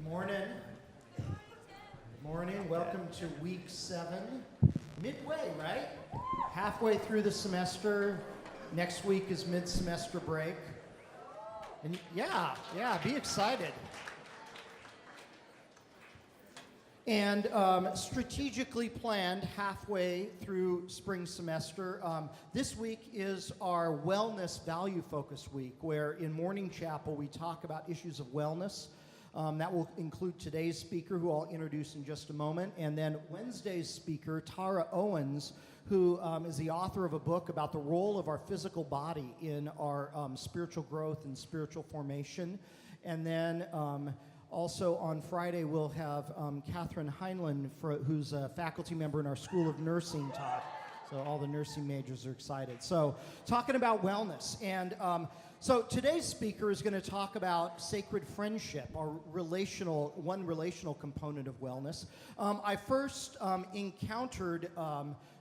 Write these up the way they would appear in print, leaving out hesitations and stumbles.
Morning. Morning. Welcome to week 7. Midway, right? Halfway through the semester. Next week is mid-semester break. And yeah, be excited. And strategically planned halfway through spring semester. This week is our Wellness Value Focus Week, where in morning chapel we talk about issues of wellness. That will include today's speaker, who I'll introduce in just a moment, and then Wednesday's speaker, Tara Owens, who is the author of a book about the role of our physical body in our spiritual growth and spiritual formation. And then also on Friday, we'll have Catherine Heinlein, who's a faculty member in our School of Nursing, talk. So all the nursing majors are excited. So talking about wellness. And so today's speaker is going to talk about sacred friendship, our one relational component of wellness. I first encountered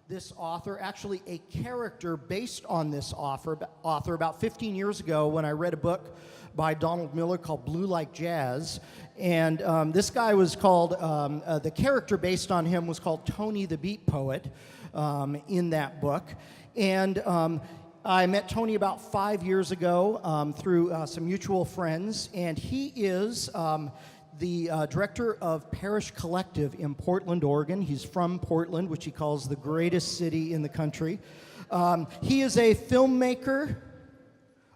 this author, actually a character based on this author about 15 years ago when I read a book by Donald Miller called Blue Like Jazz. And this guy was called, the character based on him was called Tony the Beat Poet in that book. And I met Tony about 5 years ago through some mutual friends, and he is the director of Parish Collective in Portland, Oregon. He's from Portland, which he calls the greatest city in the country. He is a filmmaker,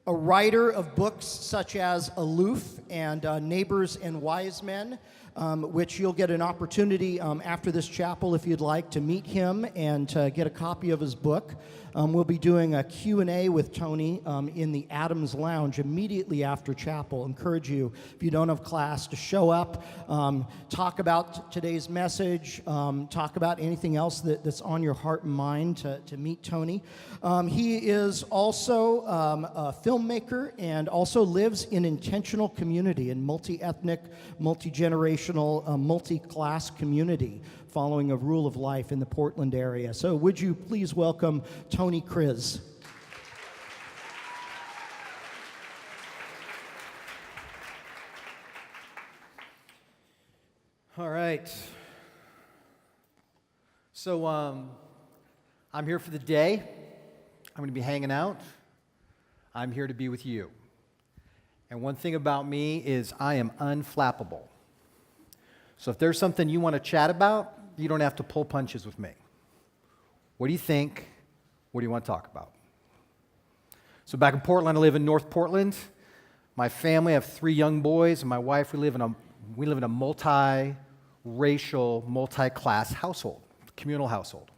a writer of books such as ALOOF and Neighbors and Wise Men, which you'll get an opportunity after this chapel, if you'd like, to meet him and to get a copy of his book. We'll be doing a Q&A with Tony in the Adams Lounge immediately after chapel. Encourage you, if you don't have class, to show up, talk about today's message, talk about anything else that's on your heart and mind to meet Tony. He is also a filmmaker and also lives in intentional community, in multi-ethnic, multi-generational, multi-class community, following a rule of life in the Portland area. So would you please welcome Tony Kriz. All right. So I'm here for the day. I'm going to be hanging out. I'm here to be with you. And one thing about me is I am unflappable. So if there's something you want to chat about, you don't have to pull punches with me. What do you think? What do you want to talk about? So back in Portland, I live in North Portland. My family, I have 3 young boys, and my wife, we live in a multi-racial, multi-class household, communal household.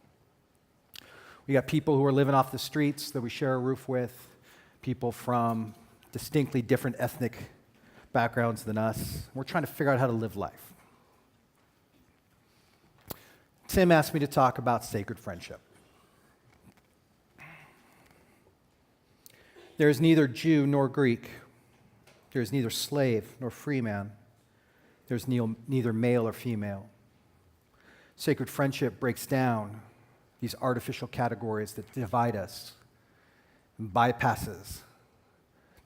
We got people who are living off the streets that we share a roof with, people from distinctly different ethnic backgrounds than us. We're trying to figure out how to live life. Tim asked me to talk about sacred friendship. There is neither Jew nor Greek. There is neither slave nor free man. There is neither male or female. Sacred friendship breaks down these artificial categories that divide us and bypasses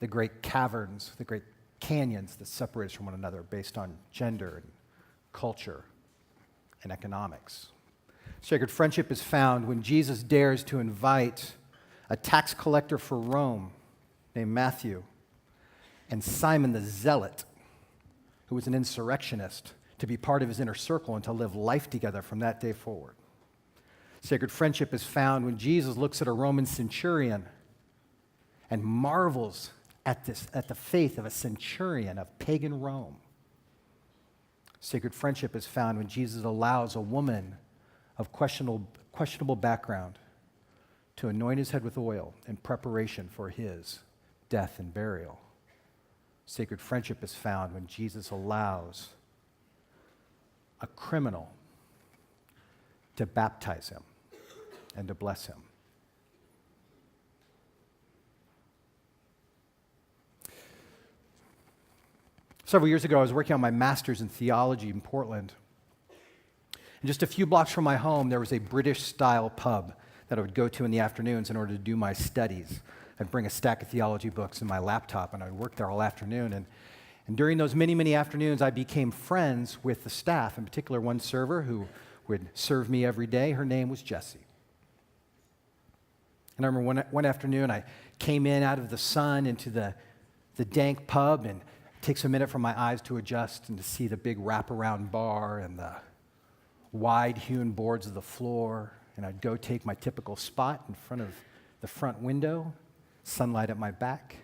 the great caverns, the great canyons that separate us from one another based on gender and culture and economics. Sacred friendship is found when Jesus dares to invite a tax collector for Rome named Matthew and Simon the Zealot, who was an insurrectionist, to be part of his inner circle and to live life together from that day forward. Sacred friendship is found when Jesus looks at a Roman centurion and marvels at the faith of a centurion of pagan Rome. Sacred friendship is found when Jesus allows a woman of questionable background to anoint his head with oil in preparation for his death and burial. Sacred friendship is found when Jesus allows a criminal to baptize him and to bless him. Several years ago, I was working on my master's in theology in Portland. And just a few blocks from my home, there was a British-style pub that I would go to in the afternoons in order to do my studies. I'd bring a stack of theology books and my laptop, and I'd work there all afternoon. And during those many, many afternoons, I became friends with the staff, in particular one server who would serve me every day. Her name was Jessie. And I remember one afternoon, I came in out of the sun into the dank pub, and it takes a minute for my eyes to adjust and to see the big wraparound bar and the wide-hewn boards of the floor. And I'd go take my typical spot in front of the front window, sunlight at my back,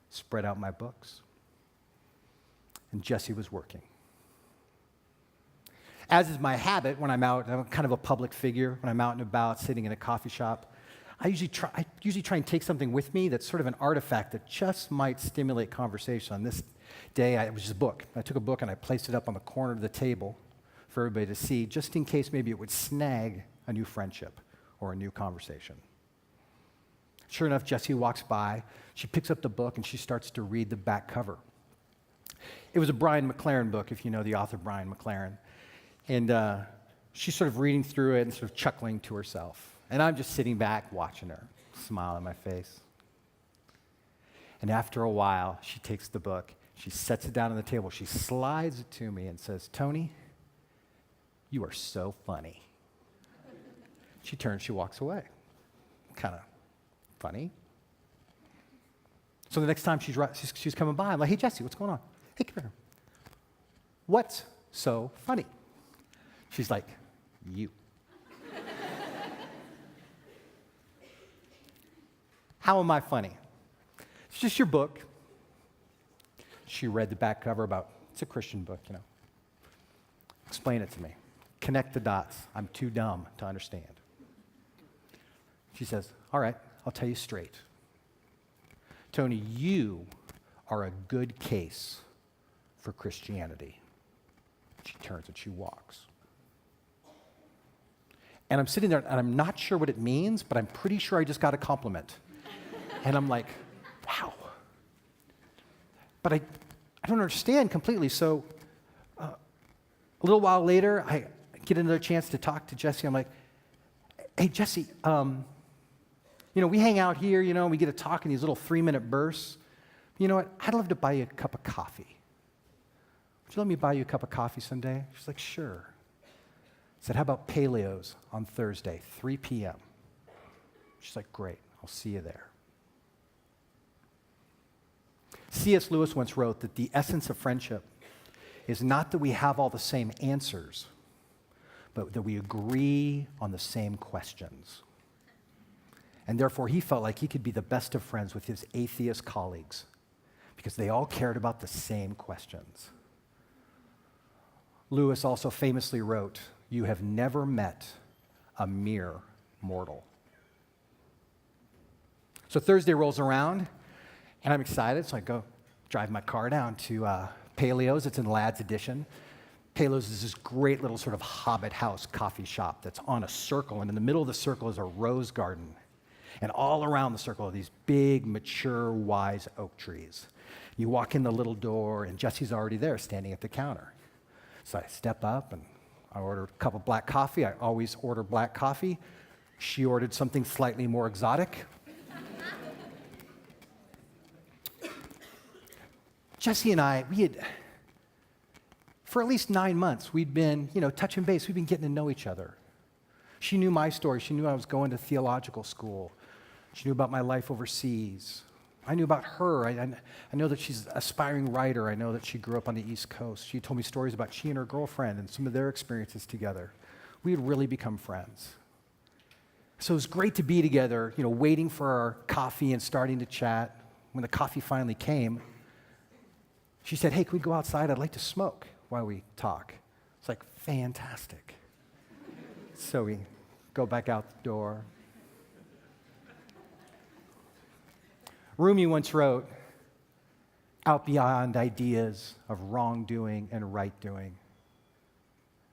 spread out my books. And Jessie was working. As is my habit when I'm out, I'm kind of a public figure, when I'm out and about, sitting in a coffee shop, I usually try and take something with me that's sort of an artifact that just might stimulate conversation. On this day, it was just a book. I took a book and I placed it up on the corner of the table for everybody to see, just in case maybe it would snag a new friendship or a new conversation. Sure enough, Jessie walks by. She picks up the book and she starts to read the back cover. It was a Brian McLaren book, if you know the author Brian McLaren. And she's sort of reading through it and sort of chuckling to herself. And I'm just sitting back watching her, smile on my face. And after a while, she takes the book, she sets it down on the table, she slides it to me and says, "Tony, you are so funny." She turns, she walks away. Kind of funny. So the next time she's coming by, I'm like, "Hey, Jessie, what's going on? Hey, come here. What's so funny?" She's like, "You." How am I funny? It's just your book. She read the back cover it's a Christian book, you know. Explain it to me. Connect the dots. I'm too dumb to understand. She says, "All right, I'll tell you straight. Tony, you are a good case for Christianity." She turns and she walks. And I'm sitting there and I'm not sure what it means, but I'm pretty sure I just got a compliment. And I'm like, wow. But I don't understand completely. So a little while later, I get another chance to talk to Jessie. I'm like, "Hey, Jessie, we hang out here, and we get to talk in these little 3-minute bursts. You know what? I'd love to buy you a cup of coffee. Would you let me buy you a cup of coffee someday?" She's like, "Sure." I said, "How about Paleos on Thursday, 3 p.m.? She's like, "Great, I'll see you there." C.S. Lewis once wrote that the essence of friendship is not that we have all the same answers, but that we agree on the same questions. And therefore, he felt like he could be the best of friends with his atheist colleagues because they all cared about the same questions. Lewis also famously wrote, "You have never met a mere mortal." So Thursday rolls around, and I'm excited, so I go drive my car down to Paleos. It's in Ladd's Edition. Paleos is this great little sort of hobbit house coffee shop that's on a circle, and in the middle of the circle is a rose garden. And all around the circle are these big, mature, wise oak trees. You walk in the little door, and Jessie's already there, standing at the counter. So I step up, and I order a cup of black coffee. I always order black coffee. She ordered something slightly more exotic. Jessie and I, for at least 9 months, we'd been, touching base. We'd been getting to know each other. She knew my story. She knew I was going to theological school. She knew about my life overseas. I knew about her. I know that she's an aspiring writer. I know that she grew up on the East Coast. She told me stories about she and her girlfriend and some of their experiences together. We had really become friends. So it was great to be together, waiting for our coffee and starting to chat. When the coffee finally came, she said, "Hey, can we go outside? I'd like to smoke while we talk." It's like, fantastic. So we go back out the door. Rumi once wrote, "Out beyond ideas of wrongdoing and right doing,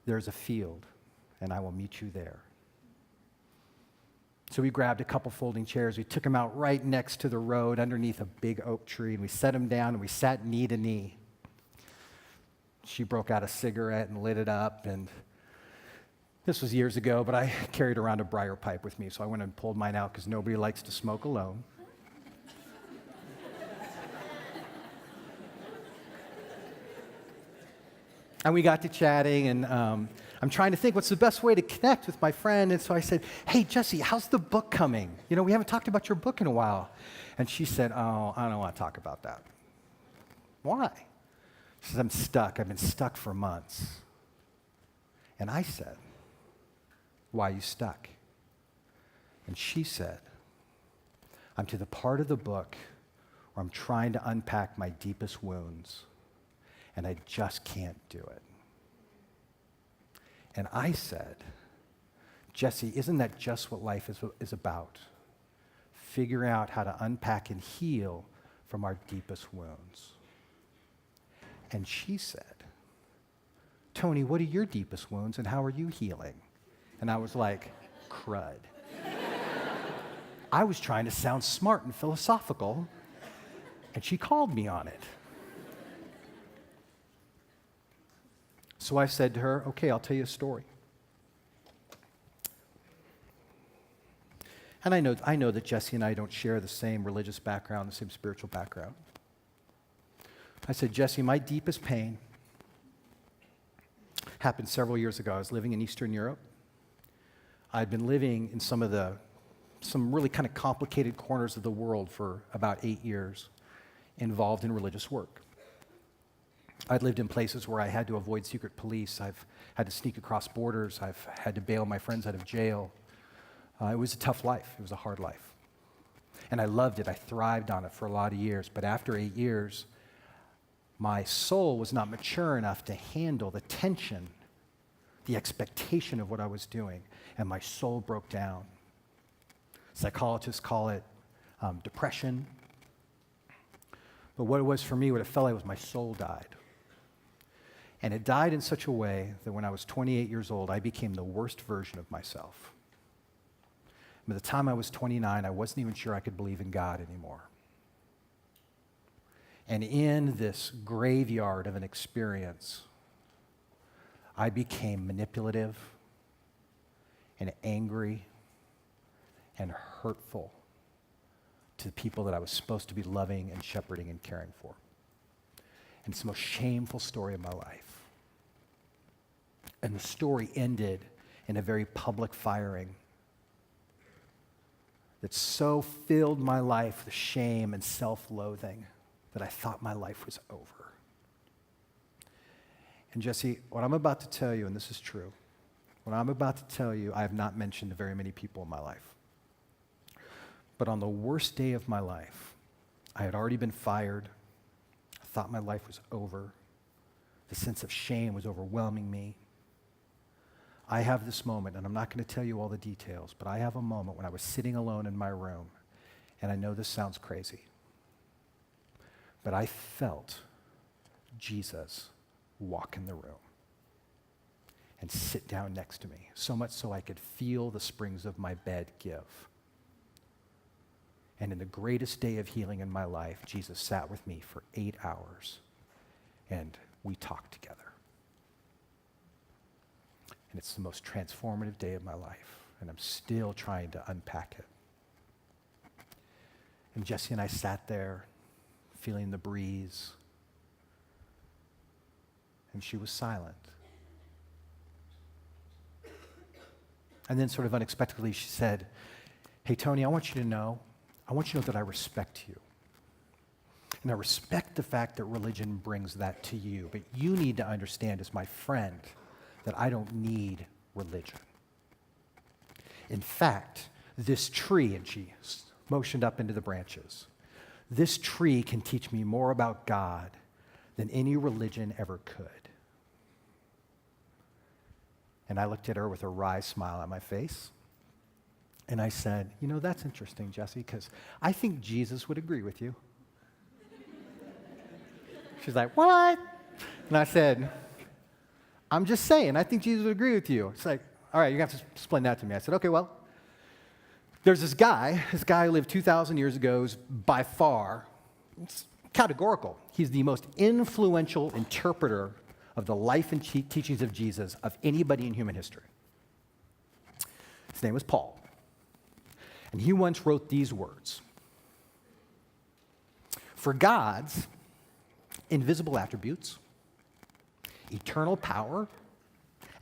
there's a field, and I will meet you there." So we grabbed a couple folding chairs. We took them out right next to the road underneath a big oak tree, and we set them down, and we sat knee to knee. She broke out a cigarette and lit it up, and this was years ago, but I carried around a briar pipe with me, so I went and pulled mine out because nobody likes to smoke alone. And we got to chatting, and I'm trying to think what's the best way to connect with my friend. And so I said, hey, Jesse, how's the book coming? You know, we haven't talked about your book in a while. And she said, oh, I don't want to talk about that. Why? She says, I'm stuck. I've been stuck for months. And I said, why are you stuck? And she said, I'm to the part of the book where I'm trying to unpack my deepest wounds, and I just can't do it. And I said, Jesse, isn't that just what life is about? Figure out how to unpack and heal from our deepest wounds. And she said, Tony, what are your deepest wounds and how are you healing? And I was like, crud. I was trying to sound smart and philosophical, and she called me on it. So I said to her, okay, I'll tell you a story. And I know that Jesse and I don't share the same religious background, the same spiritual background. I said, Jesse, my deepest pain happened several years ago. I was living in Eastern Europe. I'd been living in some really kind of complicated corners of the world for about 8 years, involved in religious work. I'd lived in places where I had to avoid secret police. I've had to sneak across borders. I've had to bail my friends out of jail. It was a tough life. It was a hard life. And I loved it. I thrived on it for a lot of years. But after 8 years, my soul was not mature enough to handle the tension, the expectation of what I was doing, and my soul broke down. Psychologists call it depression. But what it was for me, what it felt like was my soul died. And it died in such a way that when I was 28 years old, I became the worst version of myself. By the time I was 29, I wasn't even sure I could believe in God anymore. And in this graveyard of an experience, I became manipulative and angry and hurtful to the people that I was supposed to be loving and shepherding and caring for. And it's the most shameful story of my life. And the story ended in a very public firing that so filled my life with shame and self-loathing that I thought my life was over. And Jesse, what I'm about to tell you, and this is true, what I'm about to tell you, I have not mentioned to very many people in my life. But on the worst day of my life, I had already been fired. I thought my life was over. The sense of shame was overwhelming me. I have this moment, and I'm not going to tell you all the details, but I have a moment when I was sitting alone in my room, and I know this sounds crazy, but I felt Jesus walk in the room and sit down next to me, so much so I could feel the springs of my bed give. And in the greatest day of healing in my life, Jesus sat with me for 8 hours, and we talked together. And it's the most transformative day of my life, and I'm still trying to unpack it. And Jesse and I sat there, feeling the breeze, and she was silent. And then sort of unexpectedly she said, hey, Tony, I want you to know that I respect you. And I respect the fact that religion brings that to you, but you need to understand as my friend that I don't need religion. In fact, this tree, and she motioned up into the branches, this tree can teach me more about God than any religion ever could. And I looked at her with a wry smile on my face, and I said, you know, that's interesting, Jesse, because I think Jesus would agree with you. She's like, what? And I said, I'm just saying, I think Jesus would agree with you. It's like, all right, you're going to have to explain that to me. I said, okay, well, there's this guy who lived 2,000 years ago, is by far, it's categorical. He's the most influential interpreter of the life and teachings of Jesus of anybody in human history. His name was Paul. And he once wrote these words: for God's invisible attributes, eternal power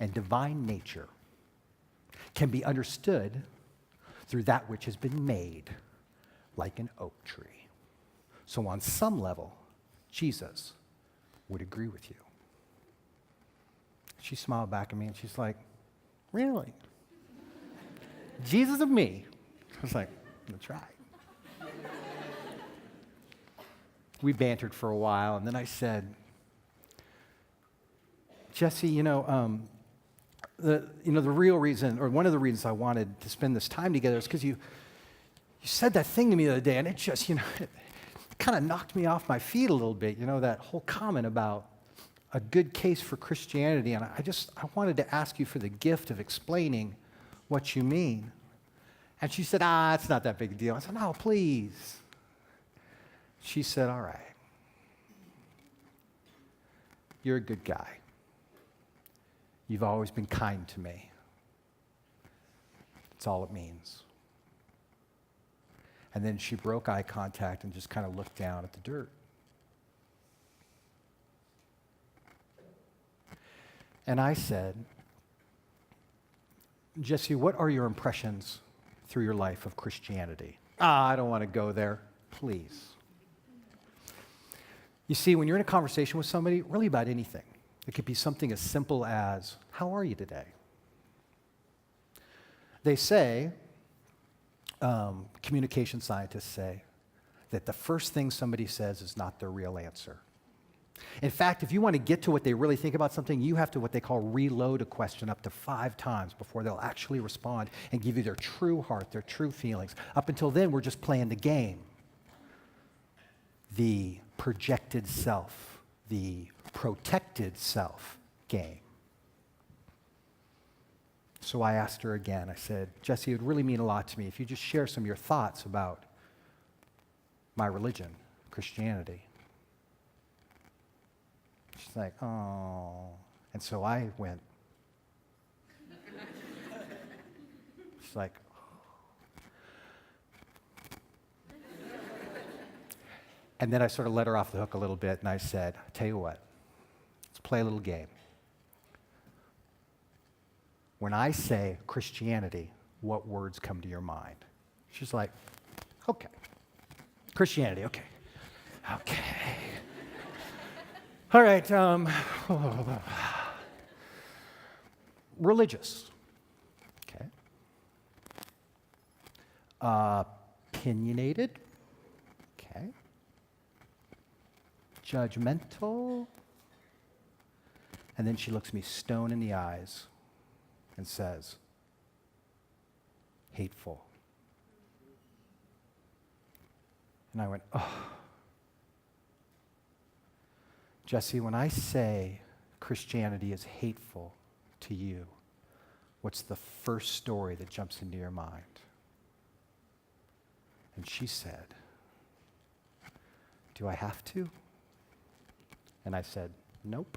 and divine nature can be understood through that which has been made, like an oak tree. So on some level, Jesus would agree with you. She smiled back at me and she's like, really? Jesus of me? I was like, that's right. We bantered for a while, and then I said, Jesse, the real reason, or one of the reasons I wanted to spend this time together is because you said that thing to me the other day, and it just, it kind of knocked me off my feet a little bit, that whole comment about a good case for Christianity, and I wanted to ask you for the gift of explaining what you mean. And she said, it's not that big a deal. I said, no, please. She said, all right. You're a good guy. You've always been kind to me. That's all it means. And then she broke eye contact and just kind of looked down at the dirt. And I said, Jesse, what are your impressions through your life of Christianity? I don't want to go there. Please. You see, when you're in a conversation with somebody, really about anything, it could be something as simple as, how are you today? They say, communication scientists say, that the first thing somebody says is not their real answer. In fact, if you want to get to what they really think about something, you have to what they call reload a question up to 5 times before they'll actually respond and give you their true heart, their true feelings. Up until then, we're just playing the game. The projected self, the protected self game. So I asked her again, I said, Jesse, it would really mean a lot to me if you just share some of your thoughts about my religion, Christianity. She's like, oh. And so I went. She's like, and then I sort of let her off the hook a little bit, and I said, I'll tell you what, let's play a little game. When I say Christianity, what words come to your mind? She's like, okay. Christianity, okay. Okay. All right. Religious. Okay. Opinionated. Okay. Judgmental. And then she looks me stone in the eyes and says, hateful. And I went, oh. Jesse, when I say Christianity is hateful to you, what's the first story that jumps into your mind? And she said, do I have to? And I said, nope.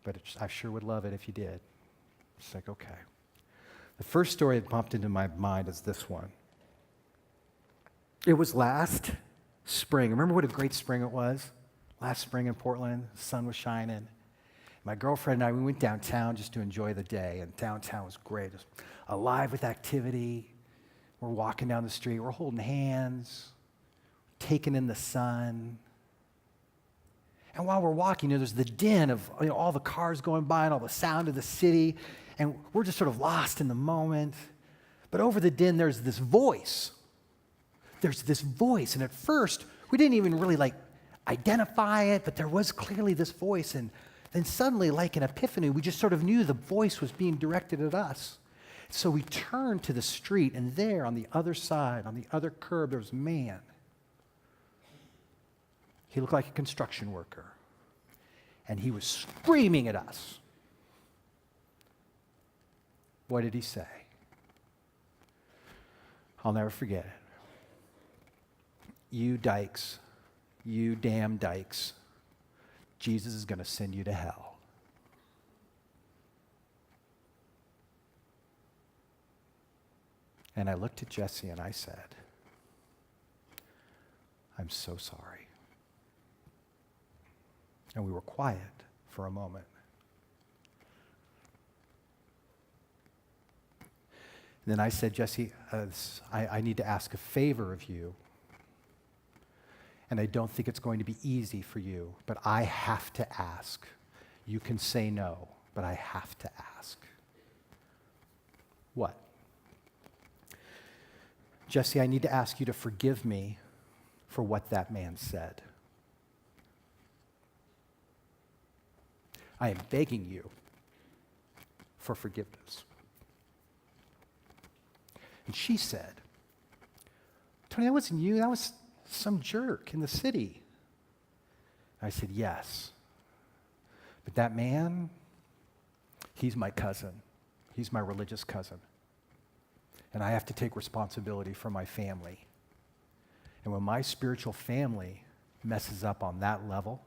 But I sure would love it if you did. She's like, okay. The first story that popped into my mind is this one. It was last spring. Remember what a great spring it was? Last spring in Portland, the sun was shining. My girlfriend and I, we went downtown just to enjoy the day, and downtown was great. It was alive with activity. We're walking down the street, we're holding hands, taking in the sun. And while we're walking, there's the din of all the cars going by and all the sound of the city, and we're just sort of lost in the moment. But over the din, there's this voice. There's this voice, and at first, we didn't even really identify it, but there was clearly this voice, and then suddenly, like an epiphany, we just sort of knew the voice was being directed at us. So we turned to the street, and there on the other side, on the other curb, there was a man. He looked like a construction worker, and he was screaming at us. What did he say? I'll never forget it. You dykes, you damn dykes, Jesus is going to send you to hell. And I looked at Jesse and I said, I'm so sorry. And we were quiet for a moment. And then I said, Jesse, I need to ask a favor of you. And I don't think it's going to be easy for you, but I have to ask. You can say no, but I have to ask. What? Jesse, I need to ask you to forgive me for what that man said. I am begging you for forgiveness. And she said, Tony, that wasn't you. That was some jerk in the city. I said, yes. But that man, he's my cousin. He's my religious cousin. And I have to take responsibility for my family. And when my spiritual family messes up on that level,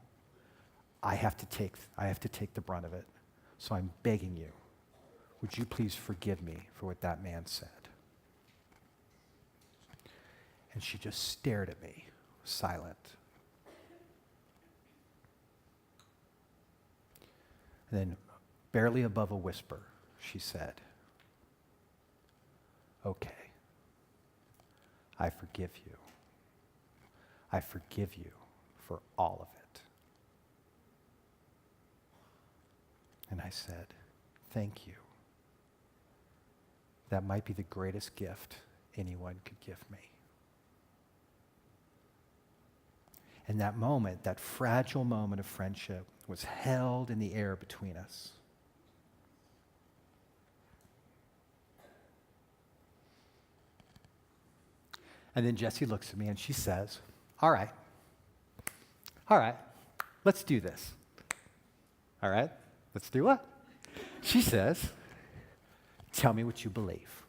I have to take the brunt of it. So I'm begging you, would you please forgive me for what that man said? And she just stared at me, silent. And then, barely above a whisper, she said, okay, I forgive you. I forgive you for all of it. And I said, thank you. That might be the greatest gift anyone could give me. And that moment, that fragile moment of friendship, was held in the air between us. And then Jessie looks at me and she says, all right, let's do this. All right, let's do what? She says, tell me what you believe.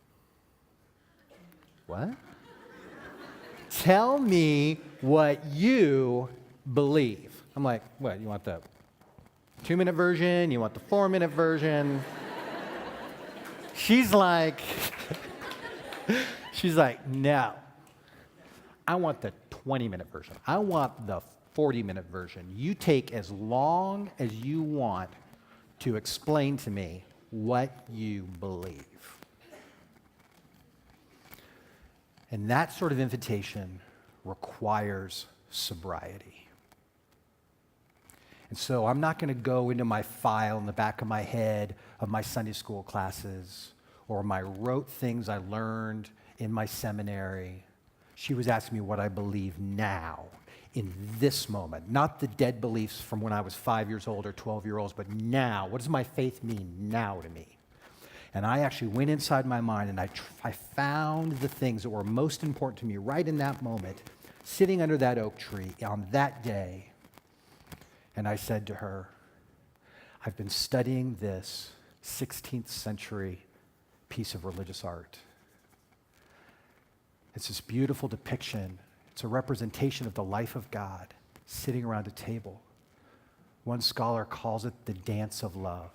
What? Tell me what you believe. I'm like, what, you want the 2-minute version? You want the 4-minute version? She's like, no. I want the 20-minute version. I want the 40-minute version. You take as long as you want to explain to me what you believe. And that sort of invitation requires sobriety. And so I'm not going to go into my file in the back of my head of my Sunday school classes or my rote things I learned in my seminary. She was asking me what I believe now, in this moment. Not the dead beliefs from when I was 5 years old or 12 years old, but now. What does my faith mean now to me? And I actually went inside my mind and I found the things that were most important to me right in that moment, sitting under that oak tree on that day. And I said to her, I've been studying this 16th century piece of religious art. It's this beautiful depiction. It's a representation of the life of God sitting around a table. One scholar calls it the dance of love.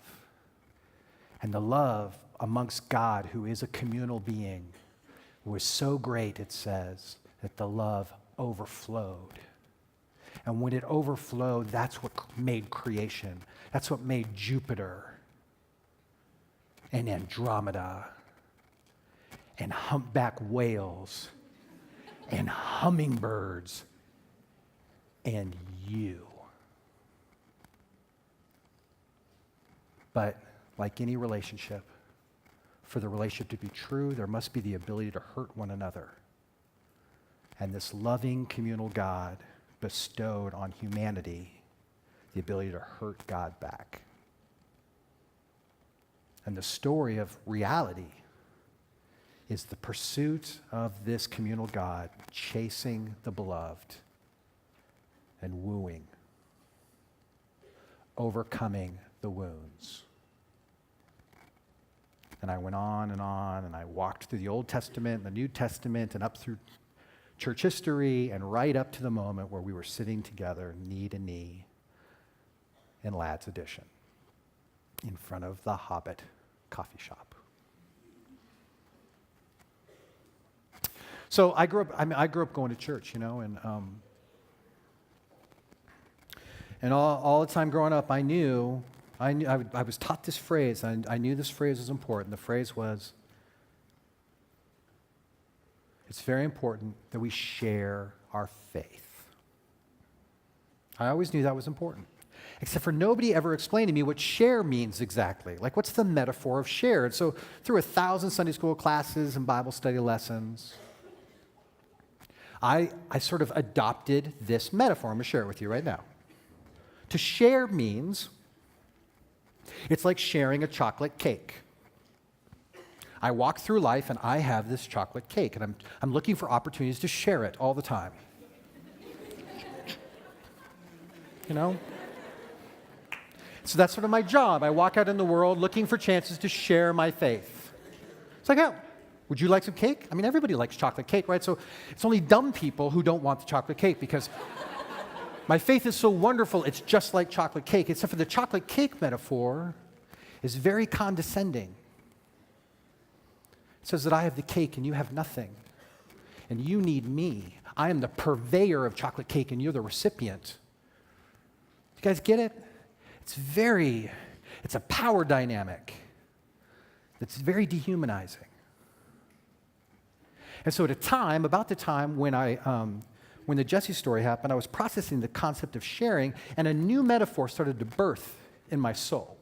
And the love amongst God, who is a communal being, was so great, it says, that the love overflowed. And when it overflowed, that's what made creation. That's what made Jupiter and Andromeda and humpback whales and hummingbirds and you. But like any relationship, for the relationship to be true, there must be the ability to hurt one another. And this loving communal God bestowed on humanity the ability to hurt God back. And the story of reality is the pursuit of this communal God chasing the beloved and wooing, overcoming the wounds. And I went on, and I walked through the Old Testament and the New Testament and up through church history and right up to the moment where we were sitting together knee to knee in Ladd's Edition in front of the Hobbit coffee shop. So I grew up going to church, and And all the time growing up, I was taught this phrase, and I knew this phrase was important. The phrase was, it's very important that we share our faith. I always knew that was important. Except for nobody ever explained to me what share means exactly. Like, what's the metaphor of share? And so through 1,000 Sunday school classes and Bible study lessons, I sort of adopted this metaphor. I'm going to share it with you right now. To share means it's like sharing a chocolate cake. I walk through life and I have this chocolate cake, and I'm looking for opportunities to share it all the time. You know? So that's sort of my job. I walk out in the world looking for chances to share my faith. It's like, oh, would you like some cake? I mean, everybody likes chocolate cake, right? So it's only dumb people who don't want the chocolate cake, because my faith is so wonderful, it's just like chocolate cake, except for the chocolate cake metaphor is very condescending. It says that I have the cake and you have nothing, and you need me. I am the purveyor of chocolate cake and you're the recipient. You guys get it? It's a power dynamic that's very dehumanizing. And so at about the time when when the Jesse story happened, I was processing the concept of sharing, and a new metaphor started to birth in my soul.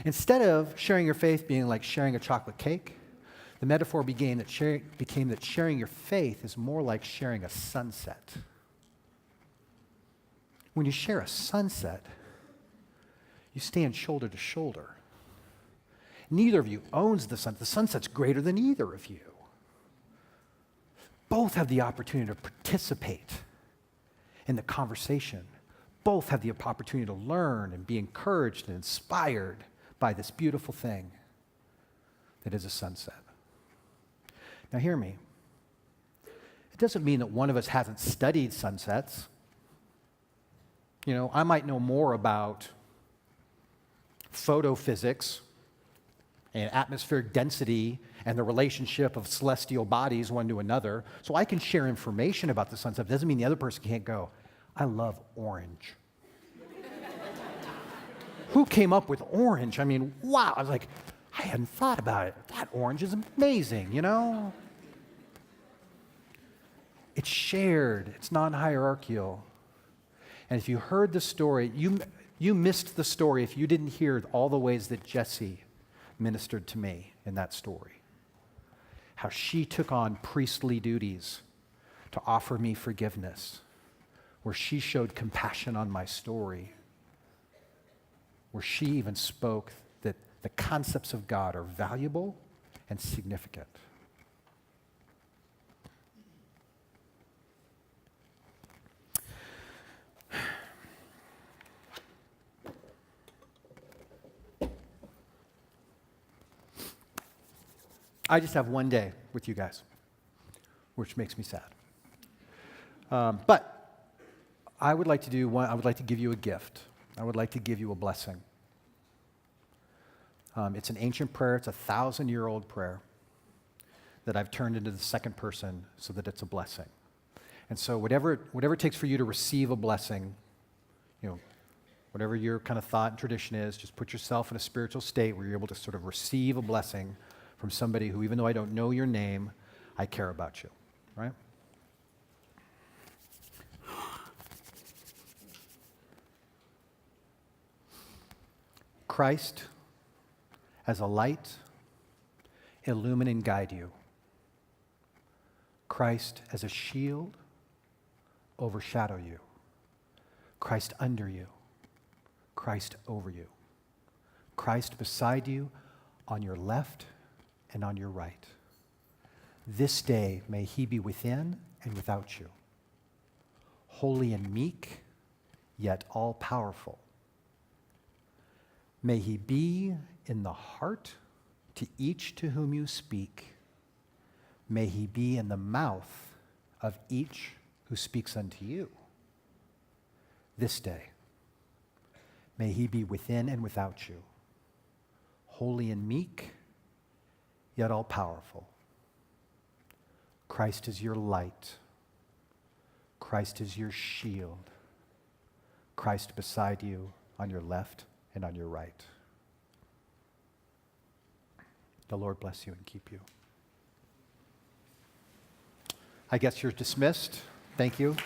Instead of sharing your faith being like sharing a chocolate cake, the metaphor became that sharing your faith is more like sharing a sunset. When you share a sunset, you stand shoulder to shoulder. Neither of you owns the sun. The sunset's greater than either of you. Both have the opportunity to participate in the conversation. Both have the opportunity to learn and be encouraged and inspired by this beautiful thing that is a sunset. Now hear me. It doesn't mean that one of us hasn't studied sunsets. You know, I might know more about photophysics and atmospheric density and the relationship of celestial bodies one to another, so I can share information about the sunset. It doesn't mean the other person can't go, I love orange. Who came up with orange? I mean, wow. I was like, I hadn't thought about it. That orange is amazing, you know? It's shared. It's non-hierarchical. And if you heard the story, you missed the story if you didn't hear all the ways that Jesse ministered to me in that story. How she took on priestly duties to offer me forgiveness, where she showed compassion on my story, where she even spoke that the concepts of God are valuable and significant. I just have one day with you guys, which makes me sad. But I would like to give you a gift. I would like to give you a blessing. It's an ancient prayer. It's a 1,000-year-old prayer that I've turned into the second person so that it's a blessing. And so whatever it takes for you to receive a blessing, you know, whatever your kind of thought and tradition is, just put yourself in a spiritual state where you're able to sort of receive a blessing from somebody who, even though I don't know your name, I care about you, right? Christ, as a light, illumine and guide you. Christ, as a shield, overshadow you. Christ under you. Christ over you. Christ beside you, on your left and on your right. This day may he be within and without you, holy and meek, yet all-powerful. May he be in the heart to each to whom you speak. May he be in the mouth of each who speaks unto you. This day, may he be within and without you, holy and meek, yet all-powerful. Christ is your light. Christ is your shield. Christ beside you on your left and on your right. The Lord bless you and keep you. I guess you're dismissed. Thank you.